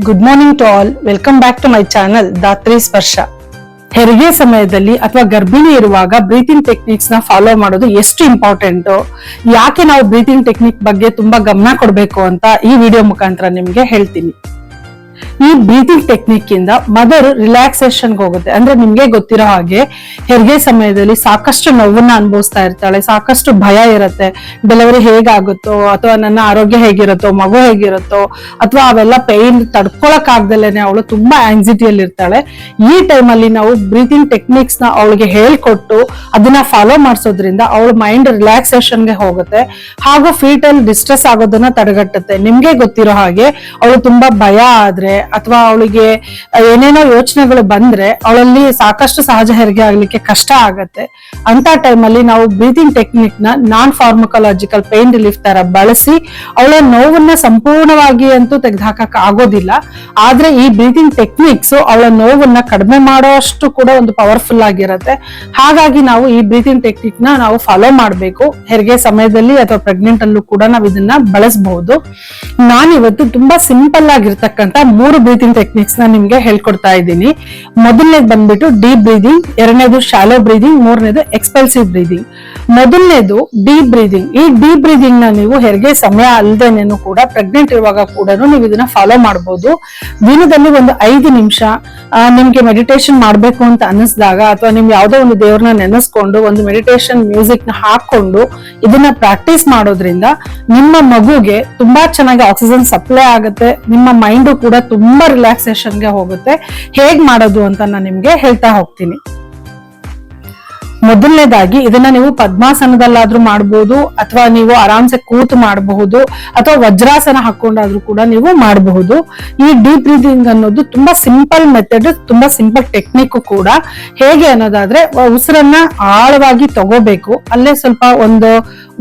Good morning to all. Welcome back to my channel Dhatri Sparsha. ಹೆರಿಗೆ ಸಮಯದಲ್ಲಿ ಅಥವಾ ಗರ್ಭಿಣಿ ಇರುವಾಗ ಬ್ರೀತಿಂಗ್ ಟೆಕ್ನಿಕ್ಸ್ ನ ಫಾಲೋ ಮಾಡೋದು ಎಷ್ಟು ಇಂಪಾರ್ಟೆಂಟ್, ಯಾಕೆ ನಾವು ಬ್ರೀತಿಂಗ್ ಟೆಕ್ನಿಕ್ ಬಗ್ಗೆ ತುಂಬಾ ಗಮನ ಕೊಡಬೇಕು ಅಂತ ಈ ವಿಡಿಯೋ ಮುಖಾಂತರ ನಿಮ್ಗೆ ಹೇಳ್ತೀನಿ. ಈ ಬ್ರೀತಿಂಗ್ ಟೆಕ್ನಿಕ್ ಇಂದ ಮದರ್ ರಿಲ್ಯಾಕ್ಸೇಷನ್ ಹೋಗುತ್ತೆ. ಅಂದ್ರೆ ನಿಮ್ಗೆ ಗೊತ್ತಿರೋ ಹಾಗೆ ಹೆರಿಗೆ ಸಮಯದಲ್ಲಿ ಸಾಕಷ್ಟು ನೋವನ್ನ ಅನುಭವಿಸ್ತಾ ಇರ್ತಾಳೆ, ಸಾಕಷ್ಟು ಭಯ ಇರುತ್ತೆ. ಡೆಲಿವರಿ ಹೇಗಾಗುತ್ತೋ ಅಥವಾ ನನ್ನ ಆರೋಗ್ಯ ಹೇಗಿರುತ್ತೋ, ಮಗು ಹೇಗಿರುತ್ತೋ, ಅಥವಾ ಅವೆಲ್ಲ ಪೈನ್ ತಡ್ಕೊಳಕ್ ಆಗ್ದಲೇನೆ ಅವಳು ತುಂಬಾ ಆಂಗ್ಸಿಟಿಯಲ್ಲಿ ಇರ್ತಾಳೆ. ಈ ಟೈಮ್ ಅಲ್ಲಿ ನಾವು ಬ್ರೀತಿಂಗ್ ಟೆಕ್ನಿಕ್ಸ್ ನ ಅವಳಿಗೆ ಹೇಳ್ಕೊಟ್ಟು ಅದನ್ನ ಫಾಲೋ ಮಾಡಿಸೋದ್ರಿಂದ ಅವಳ ಮೈಂಡ್ ರಿಲ್ಯಾಕ್ಸೇಷನ್ಗೆ ಹೋಗುತ್ತೆ, ಹಾಗೂ ಫೀಟಲ್ ಡಿಸ್ಟ್ರೆಸ್ ಆಗೋದನ್ನ ತಡೆಗಟ್ಟುತ್ತೆ. ನಿಮ್ಗೆ ಗೊತ್ತಿರೋ ಹಾಗೆ ಅವಳು ತುಂಬಾ ಭಯ ಆದ್ರೆ ಅಥವಾ ಅವಳಿಗೆ ಏನೇನೋ ಯೋಚನೆಗಳು ಬಂದ್ರೆ ಅವಳಲ್ಲಿ ಸಾಕಷ್ಟು ಸಹಜ ಹೆರಿಗೆ ಆಗ್ಲಿಕ್ಕೆ ಕಷ್ಟ ಆಗತ್ತೆ. ಅಂತ ಟೈಮ್ ಅಲ್ಲಿ ನಾವು ಬ್ರೀತಿಂಗ್ ಟೆಕ್ನಿಕ್ ನ ನಾನ್ ಫಾರ್ಮಕಾಲಜಿಕಲ್ ಪೇನ್ ರಿಲೀಫ್ ತರ ಬಳಸಿ ಅವಳ ನೋವನ್ನ ಸಂಪೂರ್ಣವಾಗಿ ಅಂತೂ ತೆಗೆದುಹಾಕಕ್ ಆಗೋದಿಲ್ಲ. ಆದ್ರೆ ಈ ಬ್ರೀತಿಂಗ್ ಟೆಕ್ನಿಕ್ಸ್ ಅವಳ ನೋವನ್ನ ಕಡಿಮೆ ಮಾಡೋಷ್ಟು ಕೂಡ ಒಂದು ಪವರ್ಫುಲ್ ಆಗಿರತ್ತೆ. ಹಾಗಾಗಿ ನಾವು ಈ ಬ್ರೀತಿಂಗ್ ಟೆಕ್ನಿಕ್ ನ ನಾವು ಫಾಲೋ ಮಾಡಬೇಕು. ಹೆರಿಗೆ ಸಮಯದಲ್ಲಿ ಅಥವಾ ಪ್ರೆಗ್ನೆಂಟ್ ಅಲ್ಲೂ ಕೂಡ ನಾವು ಇದನ್ನ ಬಳಸಬಹುದು. ನಾನಿವತ್ತು ತುಂಬಾ ಸಿಂಪಲ್ ಆಗಿರ್ತಕ್ಕಂತ 3 ಬ್ರೀತಿಂಗ್ ಟೆಕ್ನಿಕ್ಸ್ ನ ನಿಮ್ಗೆ ಹೇಳ್ಕೊಡ್ತಾ ಇದ್ದೀನಿ. ಮೊದಲನೇದು ಬಂದ್ಬಿಟ್ಟು ಡೀಪ್ ಬ್ರೀದಿಂಗ್, ಎರಡನೇದು ಶಾಲೋ ಬ್ರೀದಿಂಗ್, ಮೂರನೇದು ಎಕ್ಸ್ಪೆಲ್ಸಿವ್ ಬ್ರೀದಿಂಗ್. ಮೊದಲನೇದು ಡೀಪ್ ಬ್ರೀದಿಂಗ್. ಈ ಡೀಪ್ ಬ್ರೀದಿಂಗ್ ನ ನೀವು ಹೆರಿಗೆ ಸಮಯ ಅಲ್ಲದೇನೇನು ಕೂಡ ಪ್ರೆಗ್ನೆಂಟ್ ಇರುವಾಗ ಕೂಡ ನೀವು ಇದನ್ನ ಫಾಲೋ ಮಾಡಬಹುದು. ದಿನದಲ್ಲಿ ಒಂದು 5 ನಿಮಿಷ ನಿಮ್ಗೆ ಮೆಡಿಟೇಷನ್ ಮಾಡ್ಬೇಕು ಅಂತ ಅನಿಸಿದಾಗ ಅಥವಾ ನಿಮ್ ಯಾವ್ದೋ ಒಂದು ದೇವ್ರನ್ನ ನೆನೆಸ್ಕೊಂಡು ಒಂದು ಮೆಡಿಟೇಷನ್ ಮ್ಯೂಸಿಕ್ ನ ಹಾಕೊಂಡು ಇದನ್ನ ಪ್ರಾಕ್ಟೀಸ್ ಮಾಡೋದ್ರಿಂದ ನಿಮ್ಮ ಮಗುಗೆ ತುಂಬಾ ಚೆನ್ನಾಗಿ ಆಕ್ಸಿಜನ್ ಸಪ್ಲೈ ಆಗುತ್ತೆ, ನಿಮ್ಮ ಮೈಂಡು ಕೂಡ ತುಂಬಾ ರಿಲ್ಯಾಕ್ಸೇಷನ್ಗೆ ಹೋಗುತ್ತೆ. ಹೇಗ್ ಮಾಡೋದು ಅಂತ ನಾನು ನಿಮ್ಗೆ ಹೇಳ್ತಾ ಹೋಗ್ತೀನಿ. ಮೊದಲನೇದಾಗಿ ಇದನ್ನ ನೀವು ಪದ್ಮಾಸನದಲ್ಲಾದ್ರೂ ಮಾಡಬಹುದು, ಅಥವಾ ನೀವು ಆರಾಮ್ಸೆ ಕೂತು ಮಾಡಬಹುದು, ಅಥವಾ ವಜ್ರಾಸನ ಹಾಕೊಂಡಾದ್ರೂ ಕೂಡ ನೀವು ಮಾಡಬಹುದು. ಈ ಡೀಪ್ ಬ್ರೀದಿಂಗ್ ಅನ್ನೋದು ತುಂಬಾ ಸಿಂಪಲ್ ಮೆಥಡ್, ತುಂಬಾ ಸಿಂಪಲ್ ಟೆಕ್ನಿಕ್ ಕೂಡ. ಹೇಗೆ ಅನ್ನೋದಾದ್ರೆ ಉಸಿರನ್ನ ಆಳವಾಗಿ ತಗೋಬೇಕು, ಅಲ್ಲೇ ಸ್ವಲ್ಪ ಒಂದು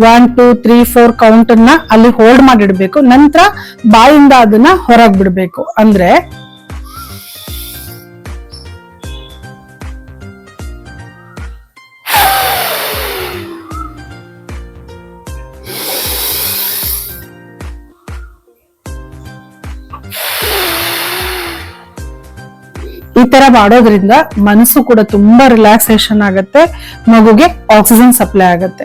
1 2 3 4 ಕೌಂಟ್ ಅನ್ನ ಅಲ್ಲಿ ಹೋಲ್ಡ್ ಮಾಡಿಡ್ಬೇಕು. ನಂತರ ಬಾಯಿಂದ ಅದನ್ನ ಹೊರಗ್ ಬಿಡ್ಬೇಕು. ಅಂದ್ರೆ ಈ ತರ ಮಾಡೋದ್ರಿಂದ ಮನಸ್ಸು ಕೂಡ ತುಂಬಾ ರಿಲ್ಯಾಕ್ಸೇಷನ್ ಆಗತ್ತೆ, ಮಗುಗೆ ಆಕ್ಸಿಜನ್ ಸಪ್ಲೈ ಆಗತ್ತೆ.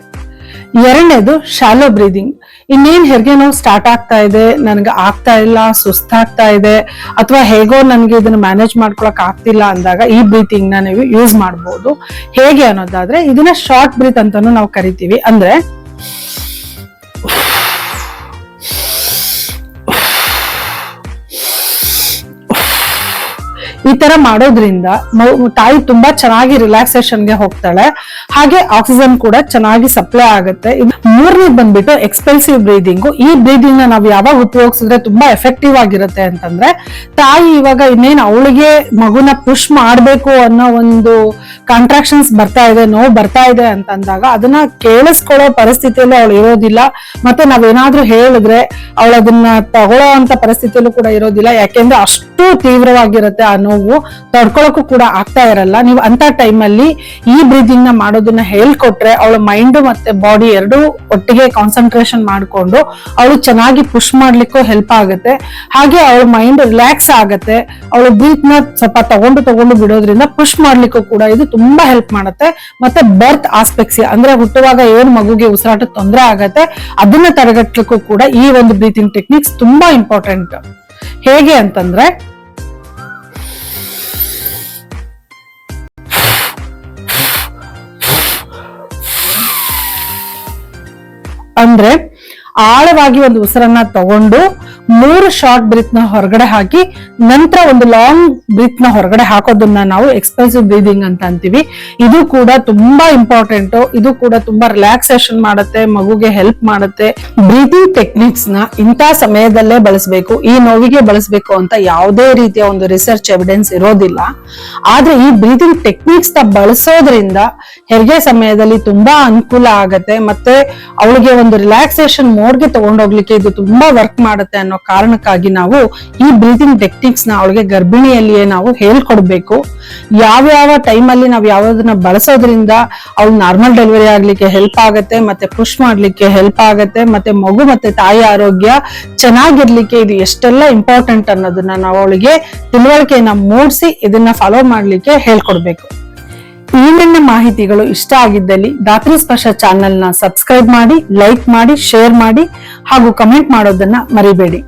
ಎರಡನೇದು ಶಾಲೋ ಬ್ರೀದಿಂಗ್. ಇನ್ನೇನ್ ಹೆರಿಗೆ ನೋವು ಸ್ಟಾರ್ಟ್ ಆಗ್ತಾ ಇದೆ, ನನ್ಗೆ ಆಗ್ತಾ ಇಲ್ಲ, ಸುಸ್ತಾಗ್ತಾ ಇದೆ, ಅಥವಾ ಹೇಗೋ ನನ್ಗೆ ಇದನ್ನ ಮ್ಯಾನೇಜ್ ಮಾಡ್ಕೊಳಕ್ ಆಗ್ತಿಲ್ಲ ಅಂದಾಗ ಈ ಬ್ರೀತಿಂಗ್ ನ ನೀವು ಯೂಸ್ ಮಾಡಬಹುದು. ಹೇಗೆ ಅನ್ನೋದಾದ್ರೆ ಇದನ್ನ ಶಾರ್ಟ್ ಬ್ರೀತ್ ಅಂತಾನು ನಾವು ಕರಿತೀವಿ. ಅಂದ್ರೆ ಈ ತರ ಮಾಡೋದ್ರಿಂದ ತಾಯಿ ತುಂಬಾ ಚೆನ್ನಾಗಿ ರಿಲ್ಯಾಕ್ಸೇಷನ್ಗೆ ಹೋಗ್ತಾಳೆ, ಹಾಗೆ ಆಕ್ಸಿಜನ್ ಕೂಡ ಚೆನ್ನಾಗಿ ಸಪ್ಲೈ ಆಗುತ್ತೆ. ಮೂರನೇದು ಬಂದ್ಬಿಟ್ಟು ಎಕ್ಸ್ಪೆಲ್ಸಿವ್ ಬ್ರೀದಿಂಗು. ಈ ಬ್ರೀದಿಂಗ್ ನ ನಾವು ಯಾವಾಗ ಉಪಯೋಗಿಸಿದ್ರೆ ತುಂಬಾ ಎಫೆಕ್ಟಿವ್ ಆಗಿರುತ್ತೆ ಅಂತಂದ್ರೆ, ತಾಯಿ ಇವಾಗ ಇನ್ನೇನು ಅವಳಿಗೆ ಮಗುನ ಪುಷ್ ಮಾಡ್ಬೇಕು ಅನ್ನೋ ಒಂದು ಕಾಂಟ್ರಾಕ್ಷನ್ಸ್ ಬರ್ತಾ ಇದೆ, ನೋವು ಬರ್ತಾ ಇದೆ ಅಂತಂದಾಗ ಅದನ್ನ ಕೇಳಿಸ್ಕೊಳ್ಳೋ ಪರಿಸ್ಥಿತಿಯಲ್ಲಿ ಅವಳು ಇರೋದಿಲ್ಲ. ಮತ್ತೆ ನಾವೇನಾದ್ರೂ ಹೇಳಿದ್ರೆ ಅವಳು ಅದನ್ನ ತಗೊಳ್ಳೋ ಅಂತ ಪರಿಸ್ಥಿತಿಯಲ್ಲೂ ಕೂಡ ಇರೋದಿಲ್ಲ, ಯಾಕೆಂದ್ರೆ ಅಷ್ಟು ತೀವ್ರವಾಗಿರುತ್ತೆ ಆ ನೋವು, ತಡ್ಕೊಳಕ್ಕೂ ಕೂಡ ಆಗ್ತಾ ಇರಲ್ಲ. ನೀವು ಅಂತ ಟೈಮ್ ಅಲ್ಲಿ ಈ ಬ್ರೀದಿಂಗ್ ನ ಮಾಡೋದನ್ನ ಹೇಳ್ಕೊಟ್ರೆ ಅವಳ ಮೈಂಡ್ ಮತ್ತೆ ಬಾಡಿ ಎರಡೂ ಒಟ್ಟಿಗೆ ಕಾನ್ಸಂಟ್ರೇಷನ್ ಮಾಡ್ಕೊಂಡು ಅವಳು ಚೆನ್ನಾಗಿ ಪುಷ್ ಮಾಡ್ಲಿಕ್ಕೂ ಹೆಲ್ಪ್ ಆಗುತ್ತೆ. ಹಾಗೆ ಅವಳ ಮೈಂಡ್ ರಿಲ್ಯಾಕ್ಸ್ ಆಗತ್ತೆ. ಅವಳು ಬ್ರೀತ್ ನ ಸ್ವಲ್ಪ ತಗೊಂಡು ಬಿಡೋದ್ರಿಂದ ಪುಷ್ ಮಾಡ್ಲಿಕ್ಕೂ ಕೂಡ ಇದು ತುಂಬಾ ಹೆಲ್ಪ್ ಮಾಡುತ್ತೆ. ಮತ್ತೆ ಬರ್ತ್ ಆಸ್ಪೆಕ್ಸಿಯಾ ಅಂದ್ರೆ ಹುಟ್ಟುವಾಗ ಏನ್ ಮಗುಗೆ ಉಸಿರಾಟ ತೊಂದರೆ ಆಗತ್ತೆ ಅದನ್ನ ತಡೆಗಟ್ಟಲಿಕ್ಕೂ ಕೂಡ ಈ ಒಂದು ಬ್ರೀತಿಂಗ್ ಟೆಕ್ನಿಕ್ಸ್ ತುಂಬಾ ಇಂಪಾರ್ಟೆಂಟ್. ಹೇಗೆ ಅಂತಂದ್ರೆ ಆಳವಾಗಿ ಒಂದು ಉಸಿರನ್ನ ತಗೊಂಡು 3 ಶಾರ್ಟ್ ಬ್ರೀತ್ ನ ಹೊರಗಡೆ ಹಾಕಿ ನಂತರ ಒಂದು ಲಾಂಗ್ ಬ್ರೀತ್ ನ ಹೊರಗಡೆ ಹಾಕೋದನ್ನ ನಾವು ಎಕ್ಸ್ಪೆಲ್ಸಿವ್ ಬ್ರೀದಿಂಗ್ ಅಂತ ಅಂತೀವಿ. ಇದು ಕೂಡ ತುಂಬಾ ಇಂಪಾರ್ಟೆಂಟ್. ಇದು ಕೂಡ ತುಂಬಾ ರಿಲ್ಯಾಕ್ಸೇಷನ್ ಮಾಡುತ್ತೆ, ಮಗುಗೆ ಹೆಲ್ಪ್ ಮಾಡುತ್ತೆ. ಬ್ರೀದಿಂಗ್ ಟೆಕ್ನಿಕ್ಸ್ ನ ಇಂಥ ಸಮಯದಲ್ಲೇ ಬಳಸಬೇಕು, ಈ ನೋವಿಗೆ ಬಳಸಬೇಕು ಅಂತ ಯಾವುದೇ ರೀತಿಯ ಒಂದು ರಿಸರ್ಚ್ ಎವಿಡೆನ್ಸ್ ಇರೋದಿಲ್ಲ. ಆದ್ರೆ ಈ ಬ್ರೀದಿಂಗ್ ಟೆಕ್ನಿಕ್ಸ್ ನ ಬಳಸೋದ್ರಿಂದ ಹೆರಿಗೆ ಸಮಯದಲ್ಲಿ ತುಂಬಾ ಅನುಕೂಲ ಆಗತ್ತೆ. ಮತ್ತೆ ಅವಳಿಗೆ ಒಂದು ರಿಲ್ಯಾಕ್ಸೇಷನ್ ಮೋಡ್ಗೆ ತಗೊಂಡೋಗ್ಲಿಕ್ಕೆ ಇದು ತುಂಬಾ ವರ್ಕ್ ಮಾಡುತ್ತೆ ಅನ್ನೋ ಅನ್ನೋ ಕಾರಣಕ್ಕಾಗಿ ನಾವು ಈ ಬ್ರೀತಿಂಗ್ ಟೆಕ್ನಿಕ್ಸ್ ನ ಅವಳಿಗೆ ಗರ್ಭಿಣಿಯಲ್ಲಿಯೇ ನಾವು ಹೇಳ್ಕೊಡ್ಬೇಕು. ಯಾವ ಟೈಮಲ್ಲಿ ನಾವು ಯಾವ್ದನ್ನ ಬಳಸೋದ್ರಿಂದ ಅವಳು ನಾರ್ಮಲ್ ಡೆಲಿವರಿ ಆಗ್ಲಿಕ್ಕೆ ಹೆಲ್ಪ್ ಆಗತ್ತೆ, ಮತ್ತೆ ಪುಷ್ ಮಾಡ್ಲಿಕ್ಕೆ ಹೆಲ್ಪ್ ಆಗತ್ತೆ, ಮತ್ತೆ ಮಗು ಮತ್ತೆ ತಾಯಿ ಆರೋಗ್ಯ ಚೆನ್ನಾಗಿರ್ಲಿಕ್ಕೆ ಇದು ಎಷ್ಟೆಲ್ಲ ಇಂಪಾರ್ಟೆಂಟ್ ಅನ್ನೋದನ್ನ ನಾವು ಅವಳಿಗೆ ತಿಳುವಳಿಕೆಯನ್ನ ಮೂಡಿಸಿ ಇದನ್ನ ಫಾಲೋ ಮಾಡ್ಲಿಕ್ಕೆ ಹೇಳ್ಕೊಡ್ಬೇಕು. ಈ ನನ್ನ ಮಾಹಿತಿಗಳು ಇಷ್ಟ ಆಗಿದ್ದಲ್ಲಿ ಧಾತ್ರಿ ಸ್ಪರ್ಶ ಚಾನೆಲ್ ನ ಸಬ್ಸ್ಕ್ರೈಬ್ ಮಾಡಿ, ಲೈಕ್ ಮಾಡಿ, ಶೇರ್ ಮಾಡಿ ಹಾಗೂ ಕಮೆಂಟ್ ಮಾಡೋದನ್ನ ಮರಿಬೇಡಿ.